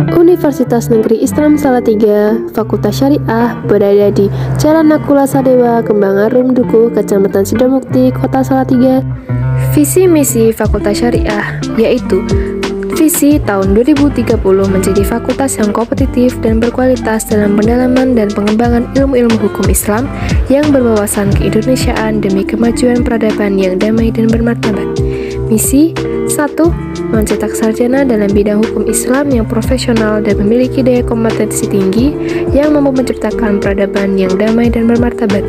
Universitas Negeri Islam Salatiga, Fakultas Syariah, berada di Jalan Nakula Sadewa, Kembang Arum Dukuh, Kecamatan Sidomukti, Kota Salatiga. Visi misi Fakultas Syariah yaitu visi tahun 2030 menjadi fakultas yang kompetitif dan berkualitas dalam pendalaman dan pengembangan ilmu-ilmu hukum Islam yang berwawasan keindonesiaan demi kemajuan peradaban yang damai dan bermartabat. Misi 1. Mencetak sarjana dalam bidang hukum Islam yang profesional dan memiliki daya kompetensi tinggi yang mampu menciptakan peradaban yang damai dan bermartabat.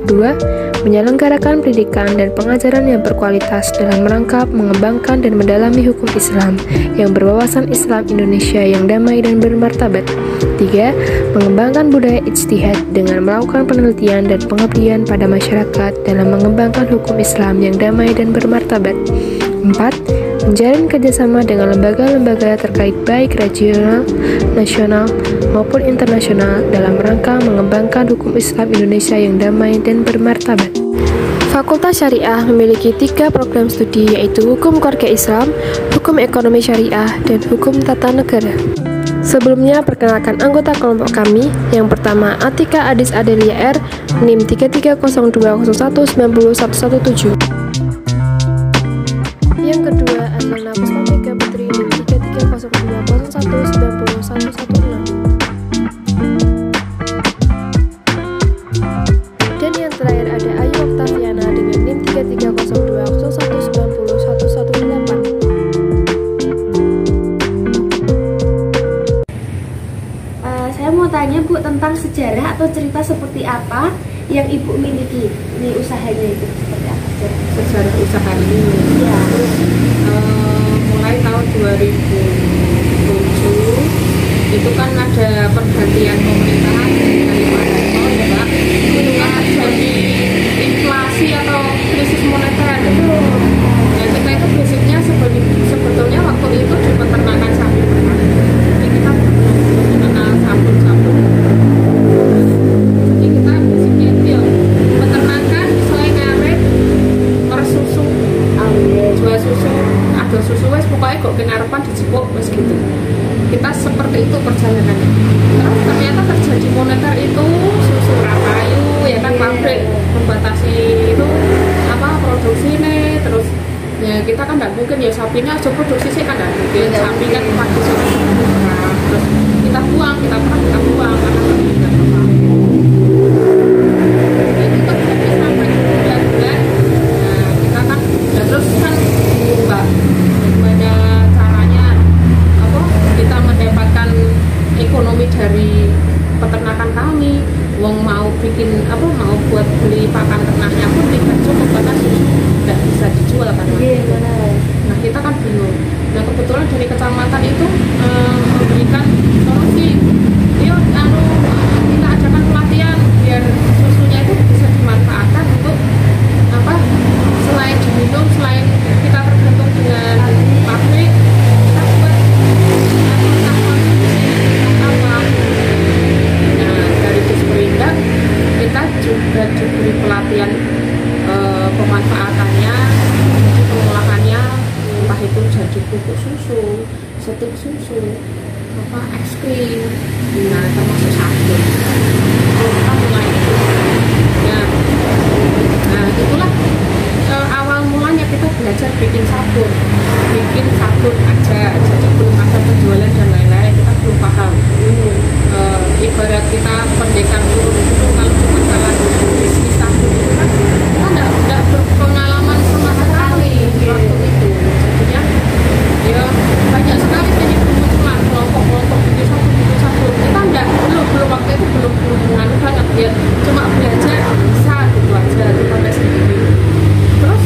2. Menyelenggarakan pendidikan dan pengajaran yang berkualitas dalam merangkap, mengembangkan dan mendalami hukum Islam yang berwawasan Islam Indonesia yang damai dan bermartabat. 3. Mengembangkan budaya ijtihad dengan melakukan penelitian dan pengabdian pada masyarakat dalam mengembangkan hukum Islam yang damai dan bermartabat. 4. Menjalin kerjasama dengan lembaga-lembaga terkait baik regional, nasional, maupun internasional dalam rangka mengembangkan hukum Islam Indonesia yang damai dan bermartabat. Fakultas Syariah memiliki 3 program studi yaitu Hukum Keluarga Islam, Hukum Ekonomi Syariah, dan Hukum Tata Negara. Sebelumnya, perkenalkan anggota kelompok kami. Yang pertama, Atika Adis Adelia R, NIM 3302019017. Yang kedua, Azlana Puspantika Putri NIM 330201901116. Dan yang terakhir ada Ayu Oktaviana dengan NIM 330201901118. Saya mau tanya Bu tentang sejarah atau cerita seperti apa yang Ibu miliki di usahanya itu, seperti apa sejarah usaha ini? ya? Mulai tahun 2007 itu kan ada pergantian pemerintahan dari Pak Harto ya Pak, itu kan terjadi inflasi atau krisis moneter itu. Nah, kita itu basicnya sebetulnya waktu itu di peternakan sapi perah. Jadi kita mengenal sabun-sabun. Jadi kita basicnya itu ya peternakan, selain ngaret, susu, jual susu, ada susu wes pokoknya kok kenarapan dijipuk wes gitu. Kita seperti itu perjalanannya. Terus ternyata terjadi moneter itu susu Rapayu ya kan, pabrik membatasi itu apa produksinya. Terus ya kita kan nggak mungkin ya sapinya aja produksi sih kan nggak mungkin. Sapi kan pagi sore terus kita buang karena nggak apa-apa. Itu terjadi sampai bulan-bulan. Nah kita kan terus kan mbak gimana caranya apa kita mendapatkan ekonomi dari peternakan kami. Wong mau bikin apa, mau buat beli pakan ternaknya pun tidak cukup karena susu tidak bisa dijual kan. Nah kita kan bingung. Nah kebetulan dari kecamatan itu memberikan solusi. Yuk kita adakan pelatihan biar susunya itu bisa dimanfaatkan untuk apa, selain diminum, selain kita tergantung dengan pabrik, kita buat apa. Nah dari Disperindak kita juga diberi pelatihan pemanfaatannya, pengolahannya, entah itu jadi pupuk susu, stik susu, apa es krim, nah termasuk sabun. Kita mulai itu. Nah itulah awal mulanya kita belajar bikin sabun aja, jadi belum ada penjualan dan lain-lain, kita belum paham. Ibarat kita pendekar turun itu kalau cuma jalan bisnis sabun itu kan kita nggak berpengalaman sama sekali waktu itu. Jadinya ya banyak sekali jadi kemunculan kelompok-kelompok bikin sabun. Kita belum waktu itu belum menganu banget ya, cuma belajar bisa gitu aja sampai sendiri. Terus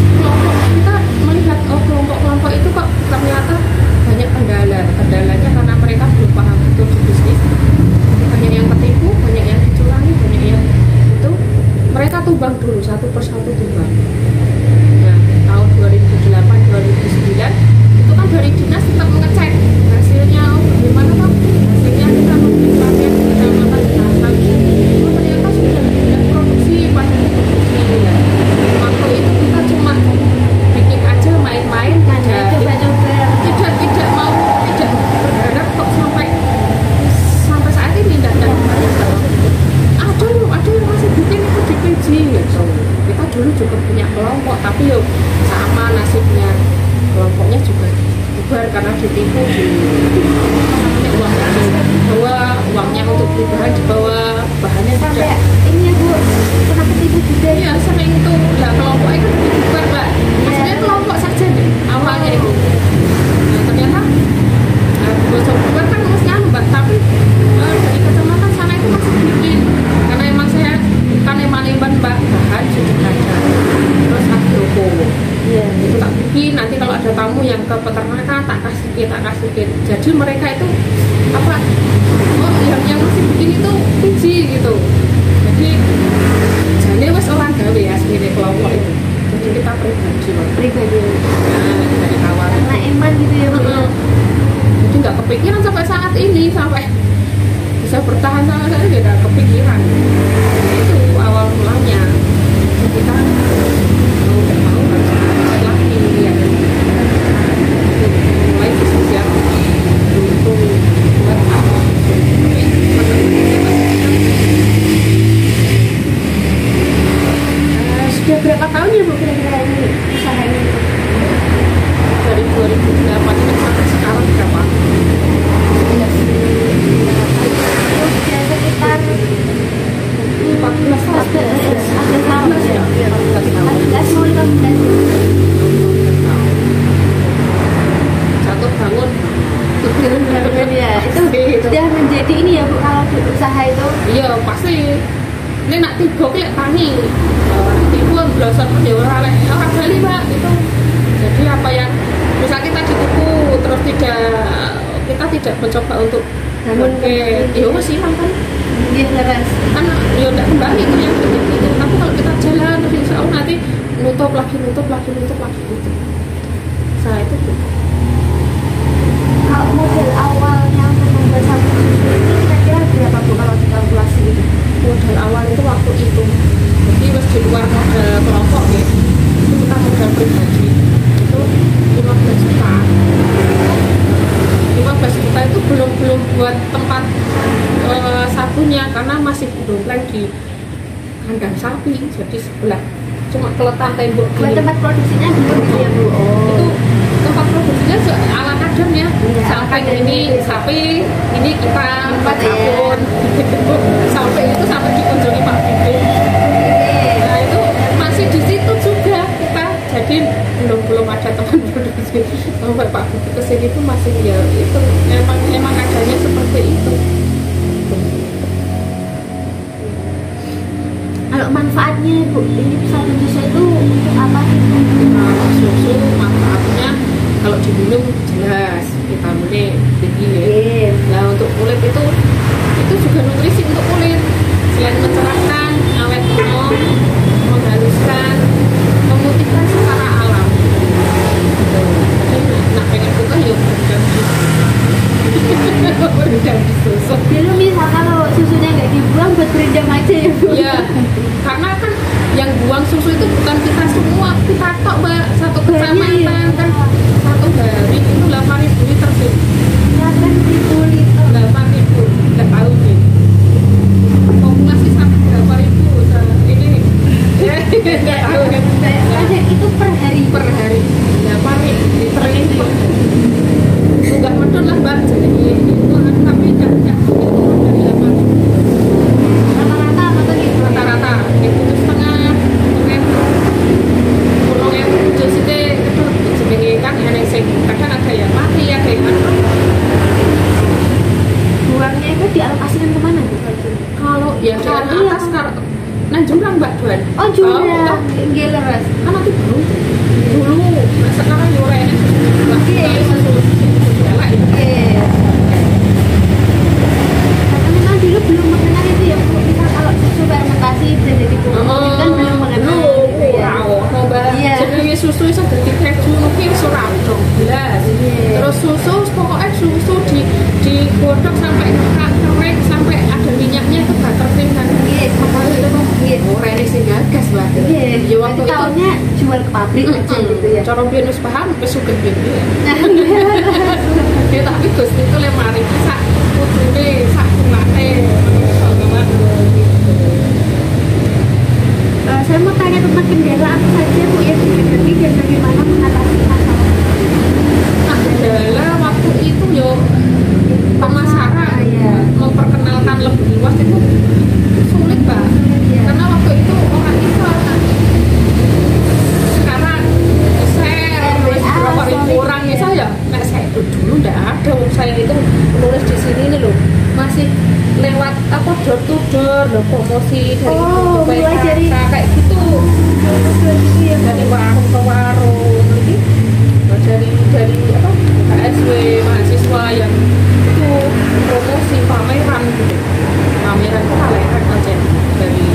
kita melihat kelompok-kelompok itu kok ternyata banyak kendalanya karena mereka sampai bisa bertahan sama saya tidak kepikiran. Itu awal mulanya kita mau tidak mau harus belajar lagi ya. Mulai bisnis yang untuk buat apa? Sudah berapa tahun ya Bu kira-kira ini usaha ini? Dari 2008 sampai sekarang berapa? Sudah sekitar 14 tahun. 14 tahun ya. 14 tahun. 14 mau 15. Satu bangun Ya, itu sudah menjadi ini ya Bu kalau di usaha itu. iya pasti ini nak tiba kayak tani tiba belasan ya orang beli Mbak itu. Jadi apa yang misal kita ditipu terus kita tidak mencoba untuk Namun ya wes hilang kan dia leres. kan ya tidak kembali ke yang itu. Tapi kalau kita jalan terus insya Allah nanti nutup lagi gitu. Saya itu Kalau model awalnya untuk membuat satu susu ini kira-kira berapa Bu kalau dikalkulasi itu? modal awal itu waktu itu jadi pas di luar modal kelompok ya itu kita modal pribadi itu 15 juta 15 juta itu belum buat tempat sabunnya karena masih dompleng di kandang sapi jadi sebelah cuma keletan tembok Buat gini. tempat produksinya belum gitu ya Bu? Itu tempat produksinya ala kadarnya Iya, sampai ala ini sapi ini kita Tempat ya. sabun sampai itu sampai dikunjungi Pak Bibi. Nah itu masih di situ juga kita jadi belum ada teman produksi sampai Pak Bibi kesini itu masih ya itu emang adanya seperti itu. Kalau manfaatnya Bu, ini sabun susu itu untuk apa sih? Kalau susu manfaatnya kalau diminum jelas vitaminnya tinggi ya. Iya. Nah untuk kulit itu juga nutrisi untuk kulit selain mencerahkan, awet muda, menghaluskan, memutihkan secara alam. Jadi nak pengen buka ya berendam di susu. Dulu misal kalau susunya nggak dibuang buat berendam aja ya Bu? Iya, karena kan yang buang susu itu bukan kita semua, kita tok Mbak, satu kecamatan kan satu hari itu 8.000 liter sih. 8.000 liter. 8.000, nggak tahu nih. Populasi sampai berapa ribu ini? Nggak tahu kan? Dan itu per hari. Per hari 8.000 liter ini. Nggak medun lah Mbak, jadi itu tapi nggak turun dari 8.000. Rata-rata apa gitu? Rata-rata itu setengah kurang yang muncul sih itu sebagai kan yang kadang ada yang mati ada yang mana Buangnya itu dialokasikan kemana Bu? kalau ya Kali dari atas apa? nah jurang Mbak Duan Oh jurang, geleres. kan nanti dulu nah, sekarang yurannya Iya. elek ya Iya. Karena memang dulu belum mengenal itu ya Bu. Misal kalau susu fermentasi bisa jadi bubuk kan belum mengenal gitu ya. Iya. jadi susu bisa jadi keju mungkin surau dong jelas Iya. terus susu pokoknya susu digodok sampai kering sampai ada minyaknya itu butter cream kan Iya. Iya. murah ini sih gagas Mbak Iya. ya waktu Jadi itu tahunnya jual ke pabrik aja gitu ya. cara biar wis paham wis sugih biar Nah, ya tapi Gusti itu lemari sak putune sak kulate saya mau tanya tentang kendala apa saja Bu yang dihadapi dan bagaimana mengatasi masalah. nah kendala waktu itu yo pemasaran Iya. memperkenalkan lebih luas itu sulit Mbak Iya. karena waktu itu orang Islam sekarang share berapa ribu orang ya saya nah saya itu dulu nggak ada saya itu nulis di sini nih loh masih lewat apa door to door loh promosi dari Oh, itu mulai dari- kayak gitu Gitu ya. dari warung ke warung jadi dari apa KSW mahasiswa yang itu promosi pameran gitu pameran itu leren aja dari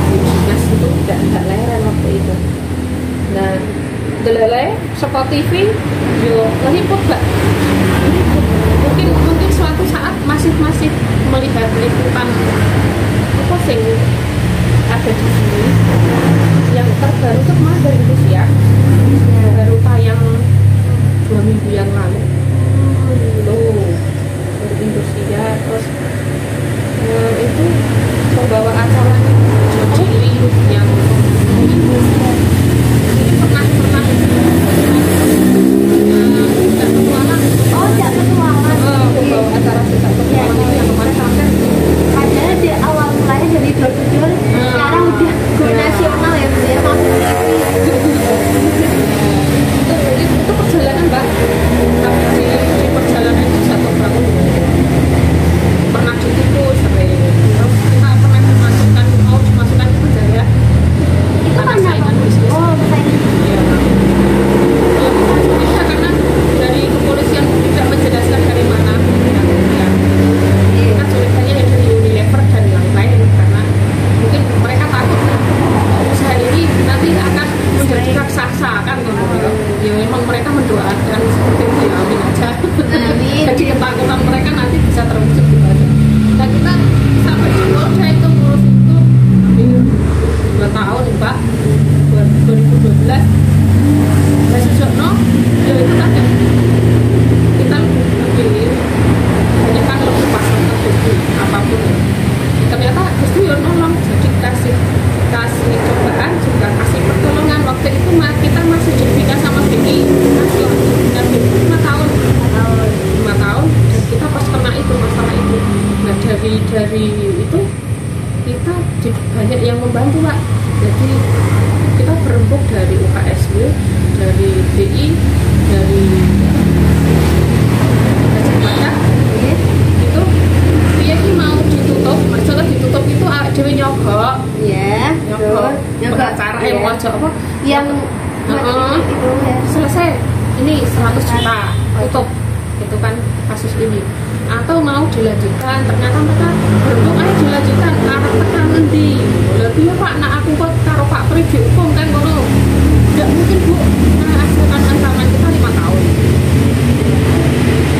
dinas itu nggak leren waktu itu nah delele Soko TV yo ngeliput Mbak mungkin suatu saat masih melihat liputan apa sing ada di sini yang terbaru tuh kemarin dari Rusia, baru tayang 2 minggu yang lalu itu dari Indonesia. Terus itu pembawa acaranya Jili yang ini pernah tidak petualang. Oh, tidak petualangan. Pembawa acara tidak petualangan itu yang kemarin sampai Padahal di awal mulanya dari door-to-door, sekarang udah go nasional ya Bu ya, masuk itu perjalanan Mbak. Tapi di perjalanan itu jatuh bangun, pernah ditipu sering. Terus kita pernah dimasukkan ke penjara itu karena kan saingan bisnis. Oh, saingan. Iya. Ya, bisa karena dari kepolisian tidak menjelaskan dari mana ya. Kita curigannya ya dari Unilever dan yang lain, karena mungkin mereka takut usaha ini nanti akan menjadi raksasa kan gitu. Ya memang mereka mendoakan seperti itu ya, amin aja. Amin. Jadi ketakutan mereka nanti bisa terwujud gitu aja. Nah kita sampai di Polda itu ngurus itu hampir 2 tahun Mbak, 2012. Nah sejauh ya itu tadi kita lebih banyak kan lebih pasang ke apapun. Ternyata Gusti yo nolong, jadi kasih cobaan juga kasih pertolongan. Waktu itu kita masih dibina sama BI, masih dibina BI 5 tahun, 5 tahun, dan kita pas kena itu masalah itu. Nah dari itu kita banyak yang membantu Pak. Jadi kita berembuk dari UKSW, dari BI, dari Gajah itu dia ini mau ditutup, masalah ditutup itu dewe nyogok, Ya, nyogok acara yang wajah apa yang itu ya. selesai ini 100 juta tutup, itu kan kasus ini. Atau mau dilanjutkan, ternyata mereka berembuk aja dilanjutkan, arah tekan nanti lebih ya Pak, nak aku kok karo Pak Pri dihukum kan ngono, tidak mungkin Bu. Nah hasilkan ancaman kita 5 tahun,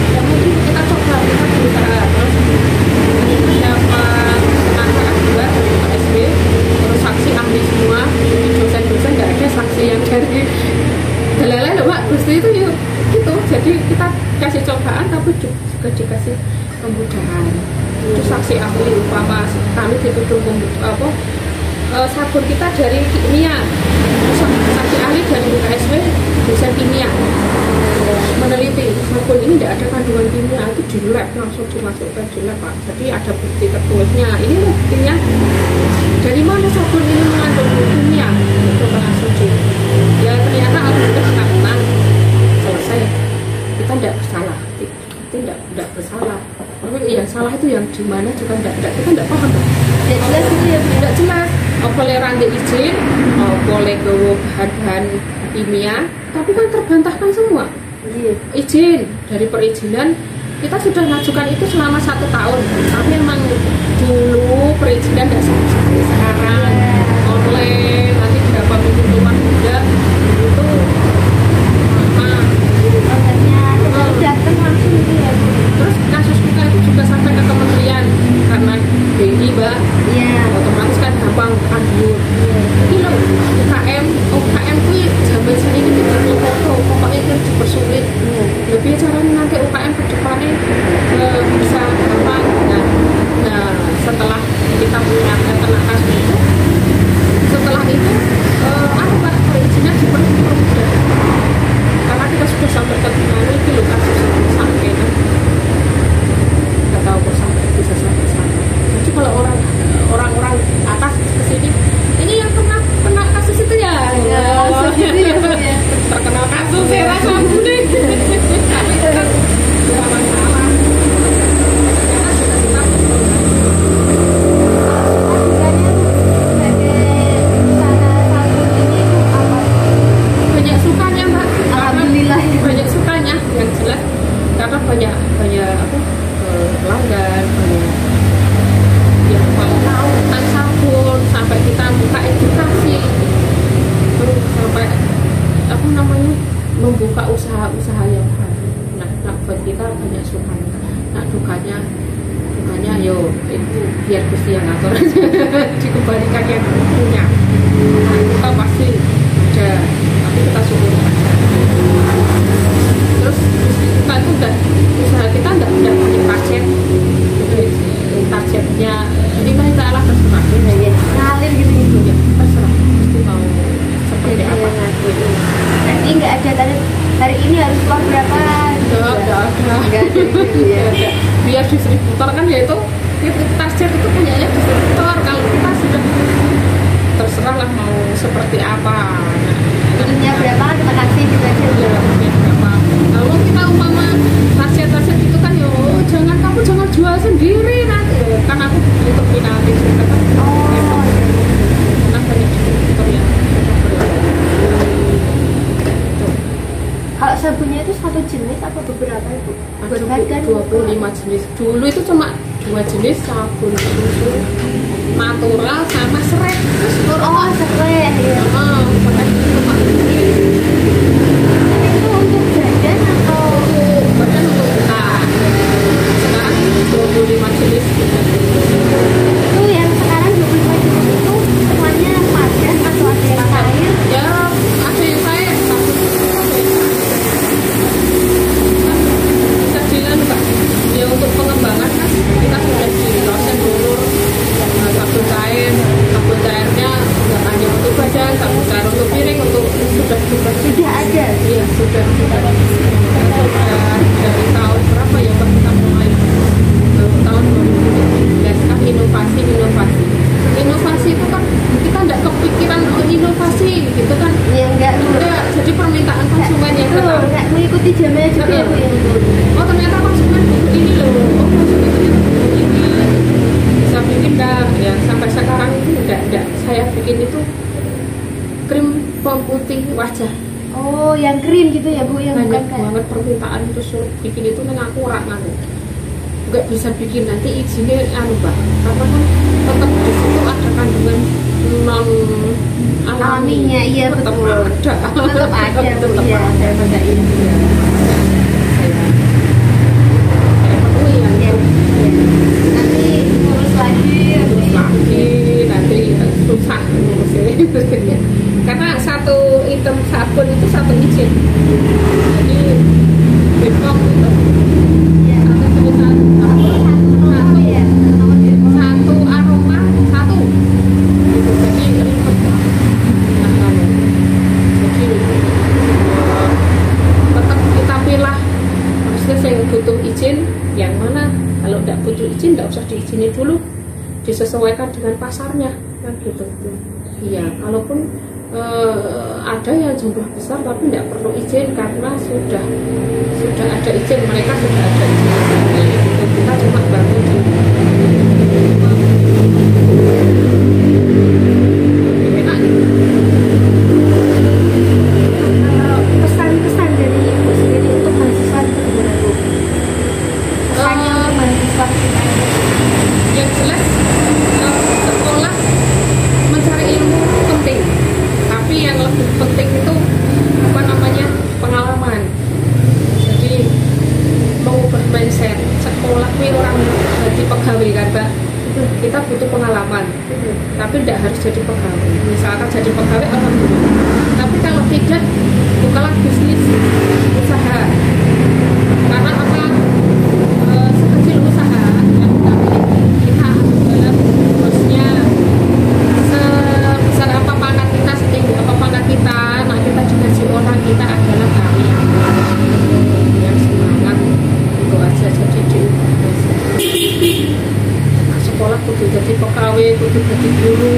tidak mungkin. Kita coba, kita berusaha. Terus siapa anak buat SB, terus saksi ahli semua, dosen-dosen nggak ada saksi yang dari dalilnya loh Pak, Gusti itu yuk gitu. Jadi kita kasih cobaan tapi juga dikasih kemudahan. Itu saksi ahli umpama kami dituduh sabun kita dari kimia, saksi ahli dari UKSW dosen kimia meneliti sabun ini tidak ada kandungan kimia, itu di lab langsung dimasukkan di lab Pak. Jadi ada bukti tertulisnya, ini buktinya dari mana sabun ini mengandung kimia, itu langsung di ya ternyata alhamdulillah kita menang, selesai, kita tidak bersalah, itu tidak bersalah. Tapi yang salah itu yang di mana juga kita tidak paham. Tidak jelas itu ya, Tidak jelas. Boleh rantai izin, boleh bawa bahan-bahan kimia, tapi kan terbantahkan semua. Izin dari perizinan kita sudah mengajukan itu selama 1 tahun, tapi memang dulu perizinan tidak seperti sekarang online, nanti berapa minggu keluar udah itu datang langsung gitu ya. Terus kasus kita itu juga sampai ke kementerian karena BI Mbak, otomatis kan gampang aduh ini loh UKM kuwi zaman sini ini tidak foto, pokoknya itu dipersulit. Lebih caranya nanti UKM ke depannya bisa gampang. Nah setelah kita punya kena kasus itu, setelah itu Pak perizinan dipermudah karena kita sudah sampai ke mana itu loh kasus sampai yo itu biar Gusti yang ngatur dikembalikan yang punya. Nah, kita pasti ada, tapi kita syukur aja. Terus kita itu udah usaha kita udah punya target, targetnya lillahi ta'ala terserah ya ngalir gitu ya, terserah Gusti mau seperti apa. Berarti nggak ada target hari ini harus keluar berapa? Nggak ada gitu ya. Biar distributor kan ya itu target itu punyanya distributor. Kalau kita sudah terserah lah mau seperti apa. Ininya berapa? Terima kasih gitu aja. Ya, berapa. Kalau kita umpama target itu kan yo kamu jangan jual sendiri nanti kan aku untuk penalti juga kan. Karena banyak distributor ya. Kalau sabunnya itu satu jenis atau beberapa itu? Ada 25 jenis. Dulu itu cuma 2 jenis, sabun susu natural sama serai. Terus serai ya. Serai itu cuma itu untuk badan atau badan untuk kita. Sekarang 25 jenis. itu yang sekarang 25 jenis itu semuanya padat atau ada yang cair? Ya ada yang saya bisa bilang Kak, ya untuk pengembangan kan kita sudah di dosen dulu sabun cairnya nggak hanya untuk badan, sabun cair untuk piring, untuk sudah ada iya sudah dari tahun berapa ya Pak kita mulai tahun 2017 kan inovasi itu kan kita nggak kepikiran inovasi gitu kan ya enggak jadi permintaan konsumen yang betul nggak mengikuti zamannya juga ya Bu ya. Oh ternyata konsumen butuh ini loh, oh konsumen ternyata butuh ini, bisa bikin enggak ya sampai sekarang itu enggak saya bikin itu krim pemutih wajah. Oh yang krim gitu ya Bu yang Banyak bukan banget permintaan itu suruh bikin itu nggak kurang nggak bisa bikin nanti izinnya Mbak karena kan tetap di situ ada kandungan non alaminya iya tetap betul tetap ada tetap ya saya percaya nanti ngurus lagi nanti susah ngurusnya karena satu item sabun itu satu izin jadi BPOM itu satu aroma satu gitu. Jadi ribet jadi tetap kita pilih maksudnya saya butuh izin yang mana. Kalau tidak butuh izin tidak usah diizinin dulu, disesuaikan dengan pasarnya kan gitu. Iya, kalaupun ada yang jumlah besar tapi tidak perlu izin karena sudah ada izin, mereka sudah ada izin gitu. Kita cuma bantu di enak gitu. Pesan-pesan dari Ibu sendiri untuk mahasiswa itu gimana Bu? Pesannya untuk mahasiswa kita yang jelas sekolah mencari ilmu penting, tapi yang lebih penting itu apa namanya pengalaman. Jadi mengubah mindset sekolah ini orang jadi pegawai kan Mbak, kita butuh pengalaman tapi tidak harus jadi pegawai. Misalkan jadi pegawai alhamdulillah, tapi kalau tidak bukalah bisnis usaha karena apa sekecil usaha yang kita dalam bosnya sebesar apa pangkat kita, setinggi apa pangkat kita, nah kita digaji orang kita adalah kami yang semangat itu aja. Jadi sekolah kudu jadi pegawai, kudu jadi guru,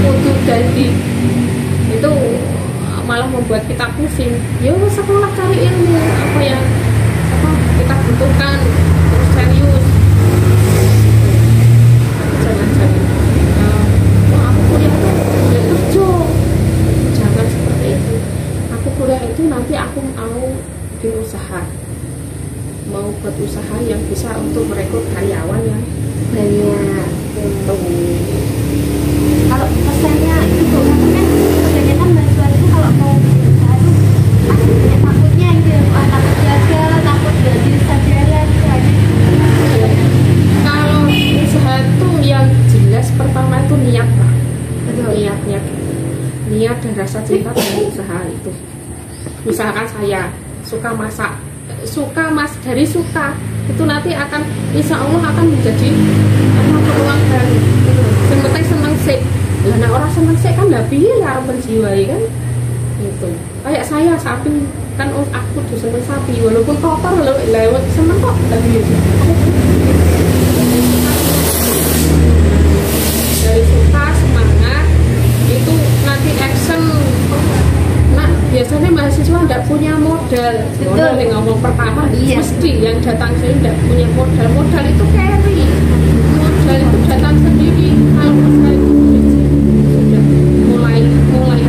kudu jadi itu malah membuat kita pusing. Ya sekolah cari ilmu apa yang kita butuhkan terus serius. Jangan jadi aku kuliah itu ya kerja, jangan seperti itu. Aku kuliah itu nanti aku mau berusaha, mau buat usaha yang bisa untuk merekrut karyawan yang banyak. Kalau pesannya itu kan kebanyakan mahasiswa itu kalau mau berusaha itu pasti banyak takutnya gitu ya, takut gagal, takut nggak bisa jalan gitu aja. kalau ada rasa cinta dalam usaha itu. Misalkan saya suka masak, dari suka itu nanti akan insya Allah akan menjadi peluang baru. Yang penting seneng sih. Nah orang seneng sih kan nggak piye lah menjiwai kan. Itu kayak saya sapi kan, aku tuh seneng sapi walaupun kotor lewat seneng kok tapi dari suka semangat itu nanti action. Nah biasanya mahasiswa nggak punya modal yang ngomong pertama mesti yang datang sini nggak punya modal itu carry, modal itu datang sendiri. Kalau usaha itu sudah mulai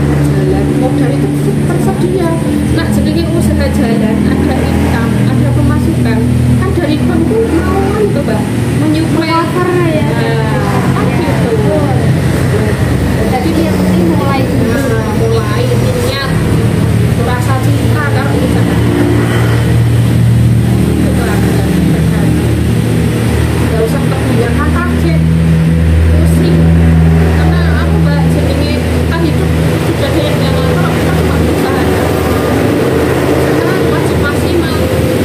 jalan, modal itu tersedia. Nah sedikit usaha jalan, ada income, ada pemasukan kan dari bank tuh mau itu mbak menyuplai ya. Kan gitu. Jadi yang penting mulai niat, rasa cinta kalau usaha itu nggak usah kebanyakan target pusing karena aku mbak jadinya kan hidup sudah ada yang kalau kita cuma usaha wajib maksimal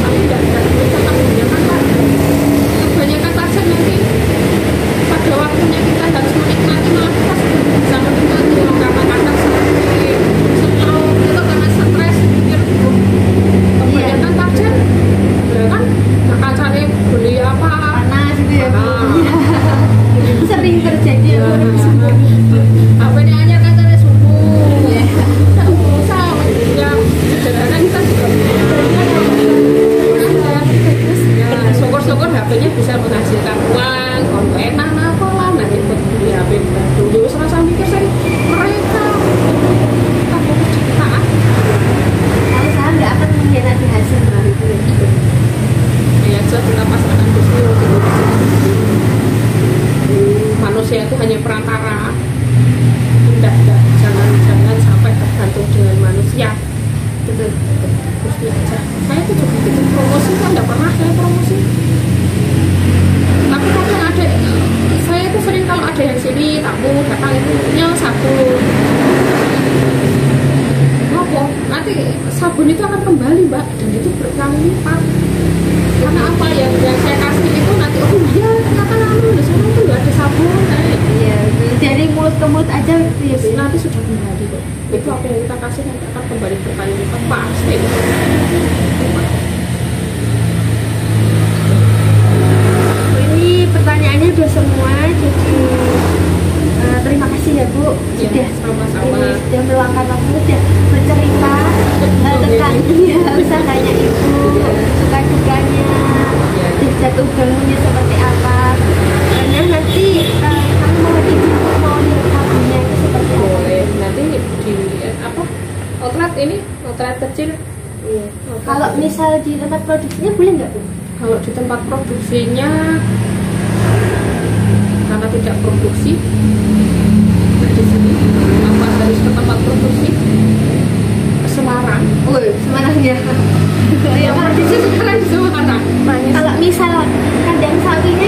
tapi nggak bisa kebanyakan target nanti pada waktunya kita harus menikmati malah kita bisa menikmati kata-kata seperti slow itu karena stres pikir kebanyakan target ya kan kacanya beli apa panas gitu ya sering terjadi apa ini hanya kacanya subuh tak usah ya sederhana kita juga ya syukur-syukur HP-nya bisa menghasilkan uang kalau enak apa lah nanti buat beli HP dulu serasa mikir saya mereka tak kecintaan kalau saya nggak akan mengkhianati hasil dari itu ya kita pasangan bisnis manusia itu hanya perantara. Enggak, jangan sampai tergantung dengan manusia. Betul. Mesti aja. Saya tuh juga bikin promosi kan nggak pernah saya promosi. Tapi kadang ada, saya tuh sering kalau ada yang sini tamu datang itu punya sabun. Apa? Nanti sabun itu akan kembali mbak dan itu berkali lipat. Karena apa yang saya kasih itu nanti oh iya kata lalu di sana tuh nggak ada sabun. Iya, dari mulut ke mulut aja ya, nanti sudah kembali kok. Itu apa yang kita kasih nanti akan kembali berkali lipat pasti. Ini pertanyaannya udah semua, jadi terima kasih ya Bu sudah sama-sama sudah meluangkan waktu, sudah bercerita tentang usahanya Ibu, suka dukanya, jatuh bangunnya seperti apa. Karena nanti kamu mau direkamnya itu seperti apa? Boleh nanti di apa outlet kecil. Iya. Kalau misal di tempat produksinya boleh nggak Bu? Kalau di tempat produksinya karena tidak produksi di sini apa harus ke tempat produksi Semarang. Oh, Semarang ya. Ya produksi sekarang di Semarang. Kalau misal kandang sapinya